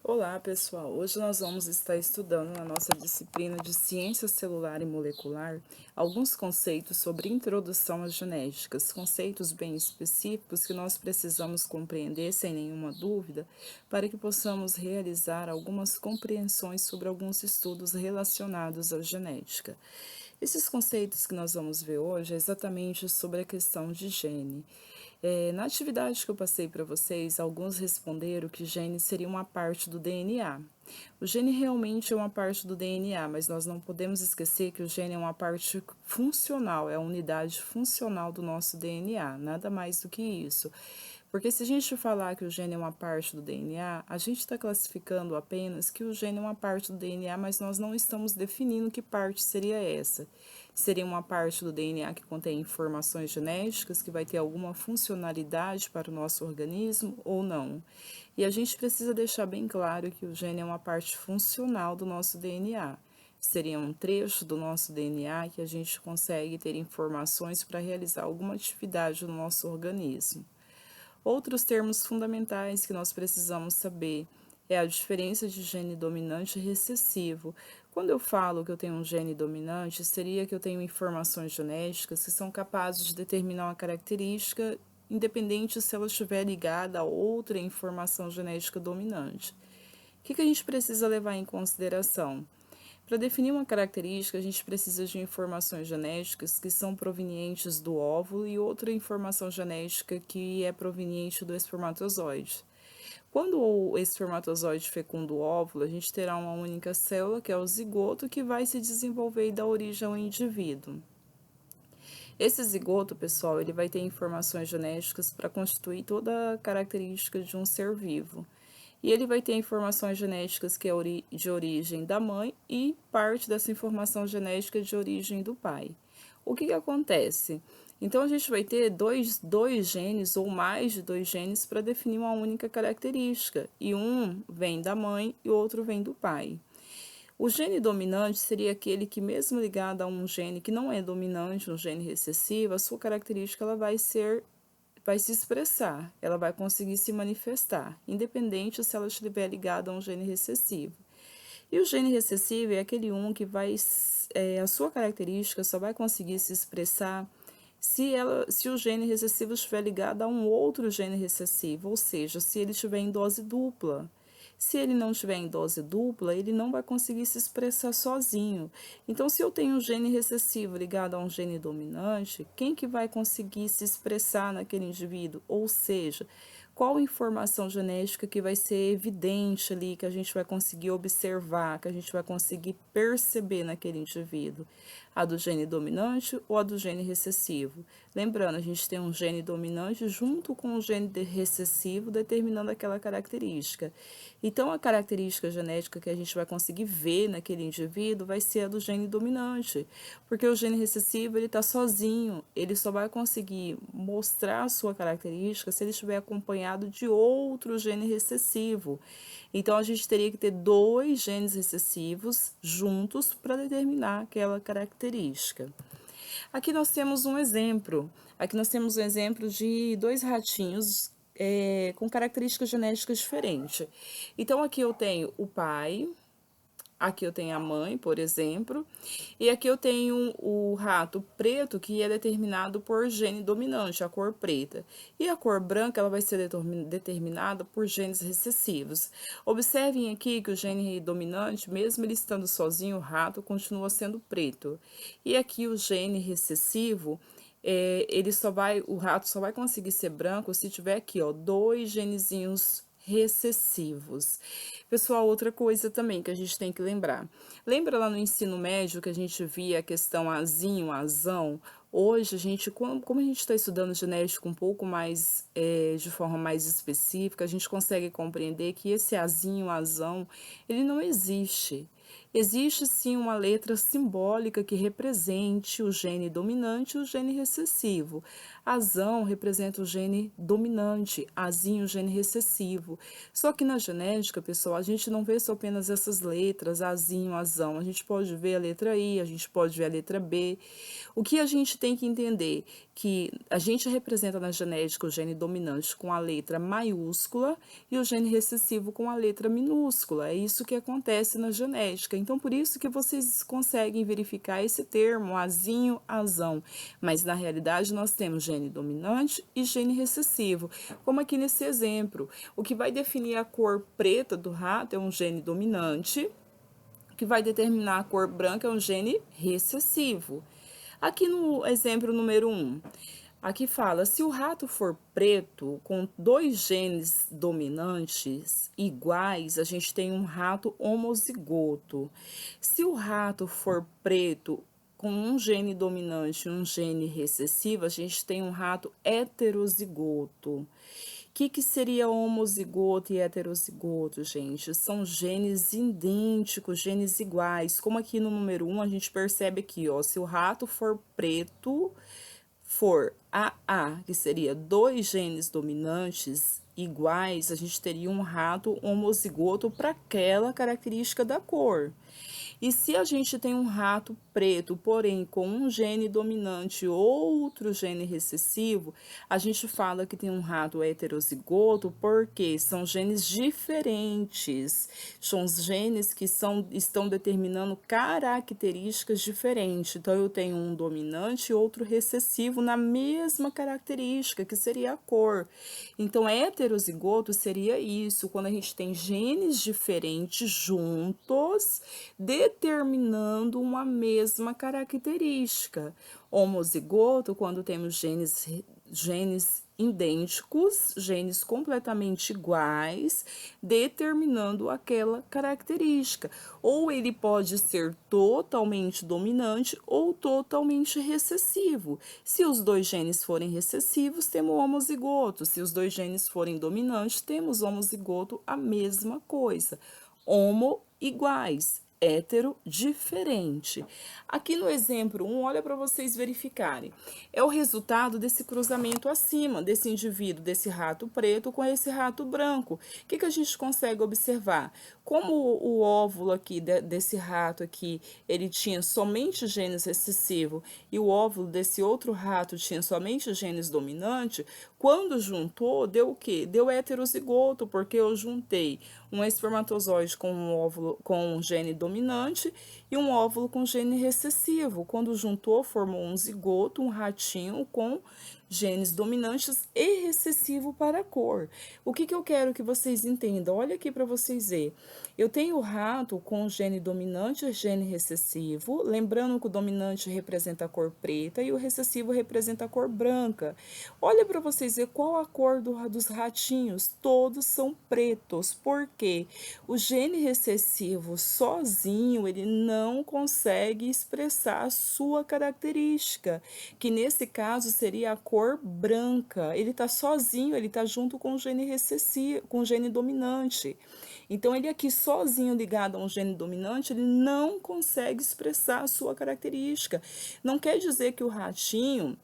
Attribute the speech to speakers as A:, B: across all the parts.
A: Olá, pessoal! Hoje nós vamos estar estudando na nossa disciplina de Ciência Celular e Molecular alguns conceitos sobre introdução às genéticas, conceitos bem específicos que nós precisamos compreender sem nenhuma dúvida para que possamos realizar algumas compreensões sobre alguns estudos relacionados à genética. Esses conceitos que nós vamos ver hoje é exatamente sobre a questão de gene. Na atividade que eu passei para vocês, alguns responderam que gene seria uma parte do DNA. O gene realmente é uma parte do DNA, mas nós não podemos esquecer que o gene é uma parte funcional, é a unidade funcional do nosso DNA, nada mais do que isso. Porque se a gente falar que o gene é uma parte do DNA, a gente está classificando apenas que o gene é uma parte do DNA, mas nós não estamos definindo que parte seria essa. Seria uma parte do DNA que contém informações genéticas, que vai ter alguma funcionalidade para o nosso organismo ou não. E a gente precisa deixar bem claro que o gene é uma parte funcional do nosso DNA. Seria um trecho do nosso DNA que a gente consegue ter informações para realizar alguma atividade no nosso organismo. Outros termos fundamentais que nós precisamos saber é a diferença de gene dominante e recessivo. Quando eu falo que eu tenho um gene dominante, seria que eu tenho informações genéticas que são capazes de determinar uma característica, independente se ela estiver ligada a outra informação genética dominante. O que a gente precisa levar em consideração? Para definir uma característica, a gente precisa de informações genéticas que são provenientes do óvulo e outra informação genética que é proveniente do espermatozoide. Quando o espermatozoide fecunda o óvulo, a gente terá uma única célula, que é o zigoto, que vai se desenvolver e dar origem ao indivíduo. Esse zigoto, pessoal, ele vai ter informações genéticas para constituir toda a característica de um ser vivo. E ele vai ter informações genéticas que é de origem da mãe e parte dessa informação genética de origem do pai. O que acontece? Então, a gente vai ter dois genes ou mais de dois genes para definir uma única característica. E um vem da mãe e o outro vem do pai. O gene dominante seria aquele que, mesmo ligado a um gene que não é dominante, um gene recessivo, a sua característica ela vai se expressar, ela vai conseguir se manifestar, independente se ela estiver ligada a um gene recessivo. E o gene recessivo é aquele que vai, a sua característica só vai conseguir se expressar se o gene recessivo estiver ligado a um outro gene recessivo, ou seja, se ele estiver em dose dupla. Se ele não estiver em dose dupla, ele não vai conseguir se expressar sozinho. Então, se eu tenho um gene recessivo ligado a um gene dominante, quem que vai conseguir se expressar naquele indivíduo? Ou seja, qual informação genética que vai ser evidente ali, que a gente vai conseguir observar, que a gente vai conseguir perceber naquele indivíduo? A do gene dominante ou a do gene recessivo? Lembrando, a gente tem um gene dominante junto com um gene recessivo determinando aquela característica. Então, a característica genética que a gente vai conseguir ver naquele indivíduo vai ser a do gene dominante, porque o gene recessivo ele está sozinho, ele só vai conseguir mostrar a sua característica se ele estiver acompanhado de outro gene recessivo. Então, a gente teria que ter dois genes recessivos juntos para determinar aquela característica. Aqui nós temos um exemplo. Aqui nós temos um exemplo de dois ratinhos com características genéticas diferentes. Então, aqui eu tenho o pai, aqui eu tenho a mãe, por exemplo, e aqui eu tenho o rato preto, que é determinado por gene dominante, a cor preta. E a cor branca, ela vai ser determinada por genes recessivos. Observem aqui que o gene dominante, mesmo ele estando sozinho, o rato continua sendo preto. E aqui o gene recessivo, o rato só vai conseguir ser branco se tiver aqui, ó, dois genezinhos recessivos. Pessoal, outra coisa também que a gente tem que lembrar. Lembra lá no ensino médio que a gente via a questão azinho, azão? Hoje, a gente, como a gente está estudando genética um pouco mais, de forma mais específica, a gente consegue compreender que esse azinho, azão, ele não existe. Existe sim uma letra simbólica que represente o gene dominante e o gene recessivo. Azão representa o gene dominante, azinho o gene recessivo. Só que na genética, pessoal, a gente não vê só apenas essas letras, azinho, azão. A gente pode ver a letra I, a gente pode ver a letra B. O que a gente tem que entender? Que a gente representa na genética o gene dominante com a letra maiúscula e o gene recessivo com a letra minúscula. É isso que acontece na genética. Então, por isso que vocês conseguem verificar esse termo, azinho, azão. Mas, na realidade, nós temos gene dominante e gene recessivo. Como aqui nesse exemplo, o que vai definir a cor preta do rato é um gene dominante, o que vai determinar a cor branca é um gene recessivo. Aqui no exemplo número 1, aqui fala, se o rato for preto com dois genes dominantes iguais, a gente tem um rato homozigoto. Se o rato for preto com um gene dominante e um gene recessivo, a gente tem um rato heterozigoto. Que seria homozigoto e heterozigoto, gente? São genes idênticos, genes iguais. Como aqui no número 1, a gente percebe aqui, ó, se o rato for preto, for AA, que seria dois genes dominantes iguais, a gente teria um rato homozigoto para aquela característica da cor. E se a gente tem um rato preto, porém com um gene dominante e outro gene recessivo, a gente fala que tem um rato heterozigoto porque são genes diferentes. São os genes que estão determinando características diferentes. Então, eu tenho um dominante e outro recessivo na mesma característica, que seria a cor. Então, heterozigoto seria isso, quando a gente tem genes diferentes juntos, determinando uma mesma característica. Homozigoto, quando temos genes idênticos, genes completamente iguais, determinando aquela característica. Ou ele pode ser totalmente dominante ou totalmente recessivo. Se os dois genes forem recessivos, temos homozigoto. Se os dois genes forem dominantes, temos homozigoto, a mesma coisa. Homo iguais, hétero diferente. Aqui no exemplo 1, olha para vocês verificarem. É o resultado desse cruzamento acima, desse indivíduo, desse rato preto com esse rato branco. O que a gente consegue observar? Como o óvulo aqui desse rato aqui, ele tinha somente genes recessivo e o óvulo desse outro rato tinha somente genes dominante, quando juntou, deu o quê? Deu heterozigoto, porque eu juntei um espermatozoide com um óvulo com um gene dominante e um óvulo com gene recessivo. Quando juntou, formou um zigoto, um ratinho com genes dominantes e recessivo para a cor. O que eu quero que vocês entendam? Olha aqui para vocês verem. Eu tenho o rato com gene dominante e gene recessivo, lembrando que o dominante representa a cor preta e o recessivo representa a cor branca. Olha para vocês verem qual a cor dos ratinhos. Todos são pretos, porque o gene recessivo sozinho ele não consegue expressar a sua característica, que nesse caso seria a cor branca. Ele está sozinho, ele está junto com o gene recessivo, com o gene dominante. Então, ele aqui sozinho ligado a um gene dominante, ele não consegue expressar a sua característica. Não quer dizer que o ratinho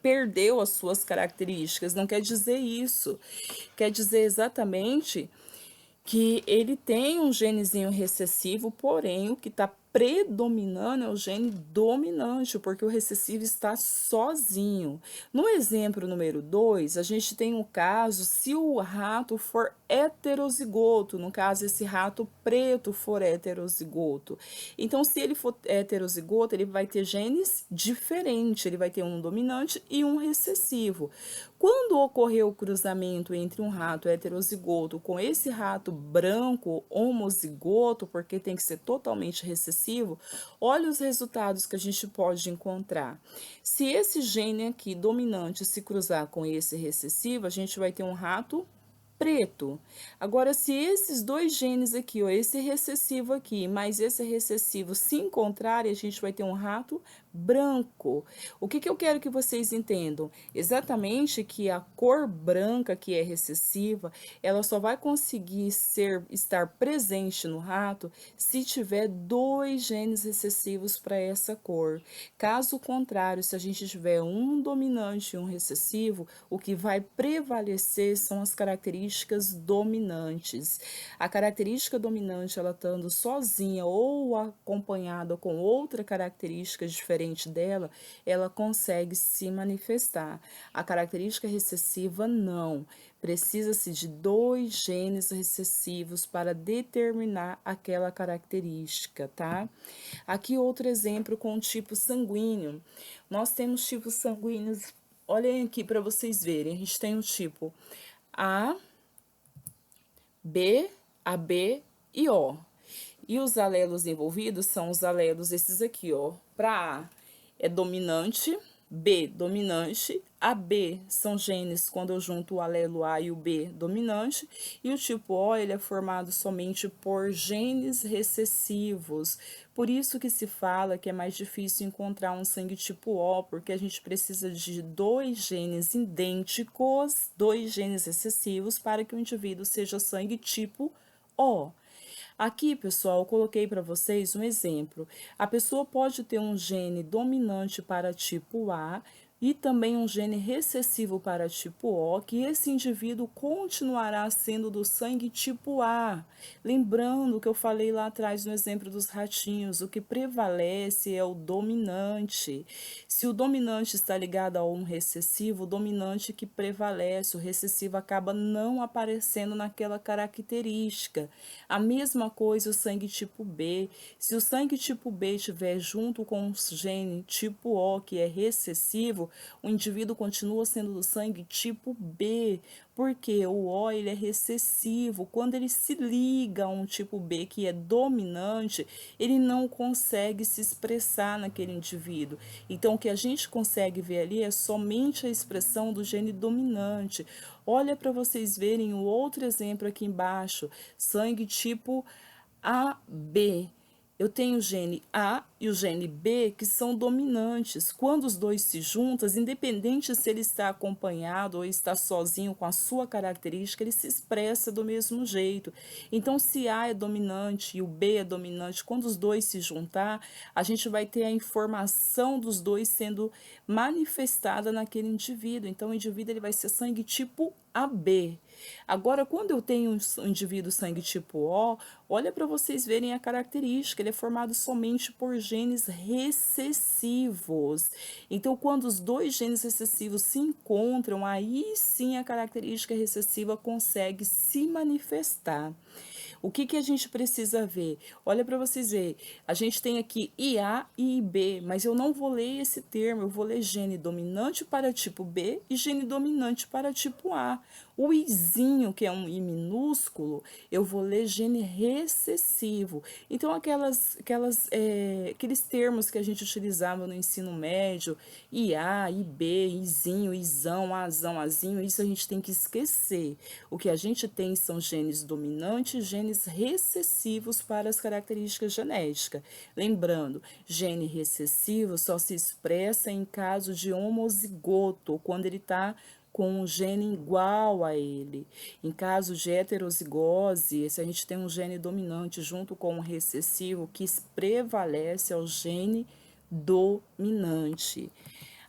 A: perdeu as suas características, não quer dizer isso. Quer dizer exatamente que ele tem um genezinho recessivo, porém o que está predominando é o gene dominante, porque o recessivo está sozinho. No exemplo número 2, a gente tem um caso se o rato for heterozigoto, no caso esse rato preto for heterozigoto. Então, se ele for heterozigoto, ele vai ter genes diferentes, ele vai ter um dominante e um recessivo. Quando ocorreu o cruzamento entre um rato heterozigoto com esse rato branco homozigoto, porque tem que ser totalmente recessivo, olha os resultados que a gente pode encontrar. Se esse gene aqui dominante se cruzar com esse recessivo, a gente vai ter um rato preto. Agora, se esses dois genes aqui, ó, esse recessivo aqui, mais esse recessivo se encontrarem, a gente vai ter um rato branco. O que eu quero que vocês entendam? Exatamente que a cor branca, que é recessiva, ela só vai conseguir estar presente no rato se tiver dois genes recessivos para essa cor. Caso contrário, se a gente tiver um dominante e um recessivo, o que vai prevalecer são as características dominantes. A característica dominante, ela estando sozinha ou acompanhada com outra característica diferente dela, ela consegue se manifestar. A característica recessiva, não. Precisa-se de dois genes recessivos para determinar aquela característica, tá? Aqui outro exemplo com o tipo sanguíneo. Nós temos tipos sanguíneos, olhem aqui para vocês verem. A gente tem o tipo A, B, AB e O. E os alelos envolvidos são os alelos esses aqui, ó. Para A é dominante, B dominante, AB são genes quando eu junto o alelo A e o B dominante, e o tipo O ele é formado somente por genes recessivos. Por isso que se fala que é mais difícil encontrar um sangue tipo O, porque a gente precisa de dois genes idênticos, dois genes recessivos, para que o indivíduo seja sangue tipo O. Aqui, pessoal, eu coloquei para vocês um exemplo. A pessoa pode ter um gene dominante para tipo A e também um gene recessivo para tipo O, que esse indivíduo continuará sendo do sangue tipo A. Lembrando que eu falei lá atrás no exemplo dos ratinhos, o que prevalece é o dominante. Se o dominante está ligado a um recessivo, o dominante que prevalece, o recessivo acaba não aparecendo naquela característica. A mesma coisa o sangue tipo B. Se o sangue tipo B estiver junto com o gene tipo O, que é recessivo, o indivíduo continua sendo do sangue tipo B, porque o O ele é recessivo. Quando ele se liga a um tipo B que é dominante, ele não consegue se expressar naquele indivíduo. Então, o que a gente consegue ver ali é somente a expressão do gene dominante. Olha para vocês verem o outro exemplo aqui embaixo, sangue tipo AB. Eu tenho o gene A e o gene B que são dominantes. Quando os dois se juntam, independente se ele está acompanhado ou está sozinho com a sua característica, ele se expressa do mesmo jeito. Então, se A é dominante e o B é dominante, quando os dois se juntar, a gente vai ter a informação dos dois sendo manifestada naquele indivíduo. Então, o indivíduo ele vai ser sangue tipo AB. Agora, quando eu tenho um indivíduo sangue tipo O, olha para vocês verem a característica, ele é formado somente por genes recessivos. Então, quando os dois genes recessivos se encontram, aí sim a característica recessiva consegue se manifestar. O que a gente precisa ver? Olha para vocês verem, a gente tem aqui IA e IB, mas eu não vou ler esse termo, eu vou ler gene dominante para tipo B e gene dominante para tipo A. O Izinho, que é um I minúsculo, eu vou ler gene recessivo. Então, aqueles termos que a gente utilizava no ensino médio, IA, IB, Izinho, Izão, Azão, Azinho, isso a gente tem que esquecer. O que a gente tem são genes dominantes e genes recessivos para as características genéticas. Lembrando, gene recessivo só se expressa em caso de homozigoto, quando ele está com um gene igual a ele. Em caso de heterozigose, se a gente tem um gene dominante junto com um recessivo, que prevalece é o gene dominante.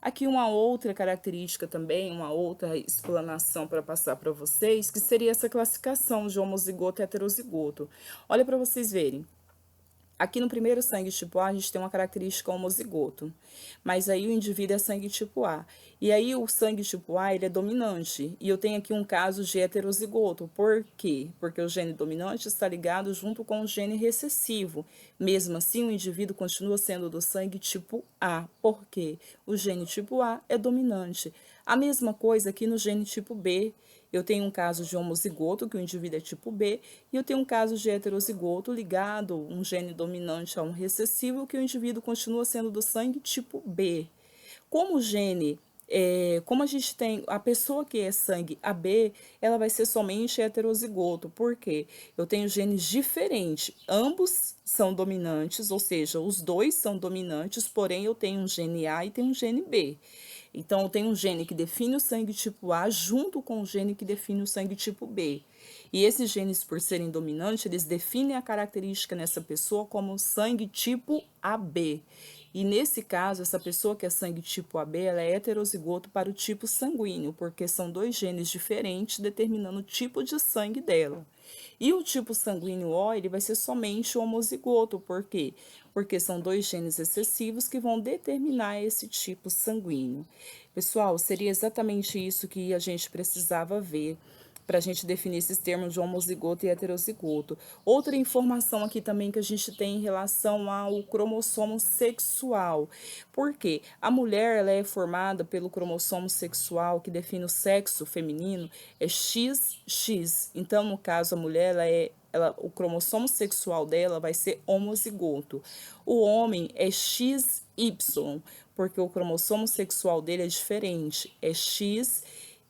A: Aqui uma outra característica também, uma outra explanação para passar para vocês, que seria essa classificação de homozigoto e heterozigoto. Olha para vocês verem. Aqui no primeiro sangue tipo A, a gente tem uma característica homozigoto, mas aí o indivíduo é sangue tipo A. E aí o sangue tipo A, ele é dominante, e eu tenho aqui um caso de heterozigoto. Por quê? Porque o gene dominante está ligado junto com o gene recessivo. Mesmo assim, o indivíduo continua sendo do sangue tipo A, porque o gene tipo A é dominante. A mesma coisa aqui no gene tipo B. Eu tenho um caso de homozigoto, que o indivíduo é tipo B, e eu tenho um caso de heterozigoto ligado, um gene dominante a um recessivo, que o indivíduo continua sendo do sangue tipo B. Como o gene como a gente tem a pessoa que é sangue AB, ela vai ser somente heterozigoto. Por quê? Eu tenho genes diferentes, ambos são dominantes, ou seja, os dois são dominantes, porém eu tenho um gene A e tenho um gene B. Então, eu tenho um gene que define o sangue tipo A junto com o gene que define o sangue tipo B. E esses genes, por serem dominantes, eles definem a característica nessa pessoa como sangue tipo AB. E nesse caso, essa pessoa que é sangue tipo AB, ela é heterozigoto para o tipo sanguíneo, porque são dois genes diferentes determinando o tipo de sangue dela. E o tipo sanguíneo O, ele vai ser somente homozigoto, por quê? Porque são dois genes excessivos que vão determinar esse tipo sanguíneo. Pessoal, seria exatamente isso que a gente precisava ver para a gente definir esses termos de homozigoto e heterozigoto. Outra informação aqui também que a gente tem em relação ao cromossomo sexual. Por quê? A mulher ela é formada pelo cromossomo sexual que define o sexo feminino, é XX. Então, no caso, a mulher o cromossomo sexual dela vai ser homozigoto. O homem é XY, porque o cromossomo sexual dele é diferente, é X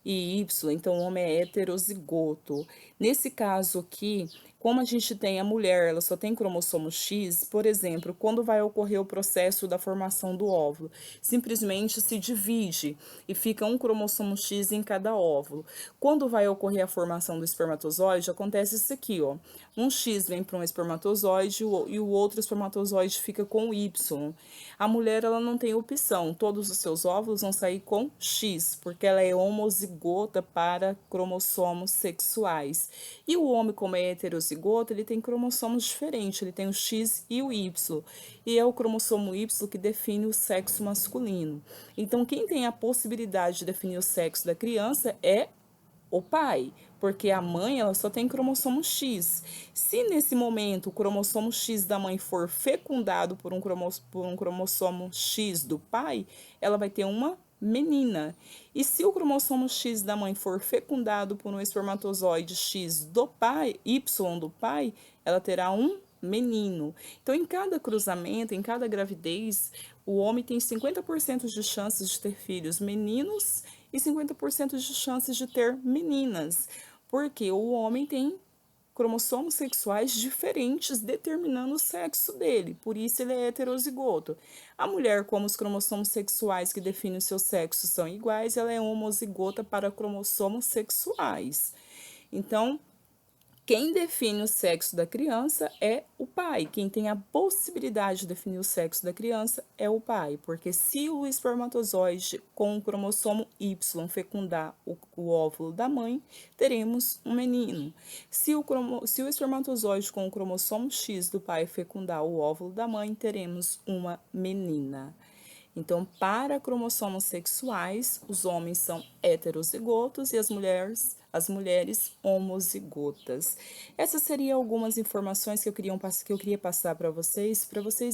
A: e Y, então o homem é heterozigoto. Nesse caso aqui, como a gente tem a mulher, ela só tem cromossomo X, por exemplo, quando vai ocorrer o processo da formação do óvulo? Simplesmente se divide e fica um cromossomo X em cada óvulo. Quando vai ocorrer a formação do espermatozoide, acontece isso aqui, ó. Um X vem para um espermatozoide e o outro espermatozoide fica com o Y. A mulher, ela não tem opção, todos os seus óvulos vão sair com X, porque ela é homozigota para cromossomos sexuais. E o homem, como é heterozigoto, ele tem cromossomos diferentes, ele tem o X e o Y. E é o cromossomo Y que define o sexo masculino. Então, quem tem a possibilidade de definir o sexo da criança é o pai, porque a mãe ela só tem cromossomo X. Se nesse momento o cromossomo X da mãe for fecundado por um cromossomo X do pai, ela vai ter uma menina. E se o cromossomo X da mãe for fecundado por um espermatozoide X do pai, Y do pai, ela terá um menino. Então, em cada cruzamento, em cada gravidez, o homem tem 50% de chances de ter filhos meninos e 50% de chances de ter meninas, porque o homem tem cromossomos sexuais diferentes determinando o sexo dele, por isso ele é heterozigoto. A mulher, como os cromossomos sexuais que definem o seu sexo são iguais, ela é homozigota para cromossomos sexuais. Então, quem define o sexo da criança é o pai. Quem tem a possibilidade de definir o sexo da criança é o pai. Porque se o espermatozoide com o cromossomo Y fecundar o óvulo da mãe, teremos um menino. Se o espermatozoide com o cromossomo X do pai fecundar o óvulo da mãe, teremos uma menina. Então, para cromossomos sexuais, os homens são heterozigotos e as mulheres homozigotas. Essas seriam algumas informações que eu queria passar para vocês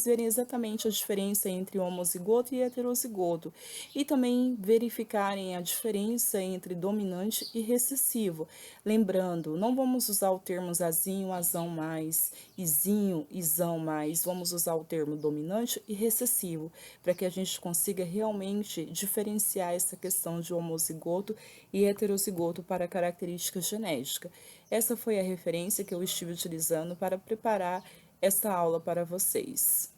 A: verem exatamente a diferença entre homozigoto e heterozigoto, e também verificarem a diferença entre dominante e recessivo. Lembrando, não vamos usar o termo azinho, azão mais, izinho, izão mais, vamos usar o termo dominante e recessivo, para que a gente consiga realmente diferenciar essa questão de homozigoto e heterozigoto para característica genética. Essa foi a referência que eu estive utilizando para preparar essa aula para vocês.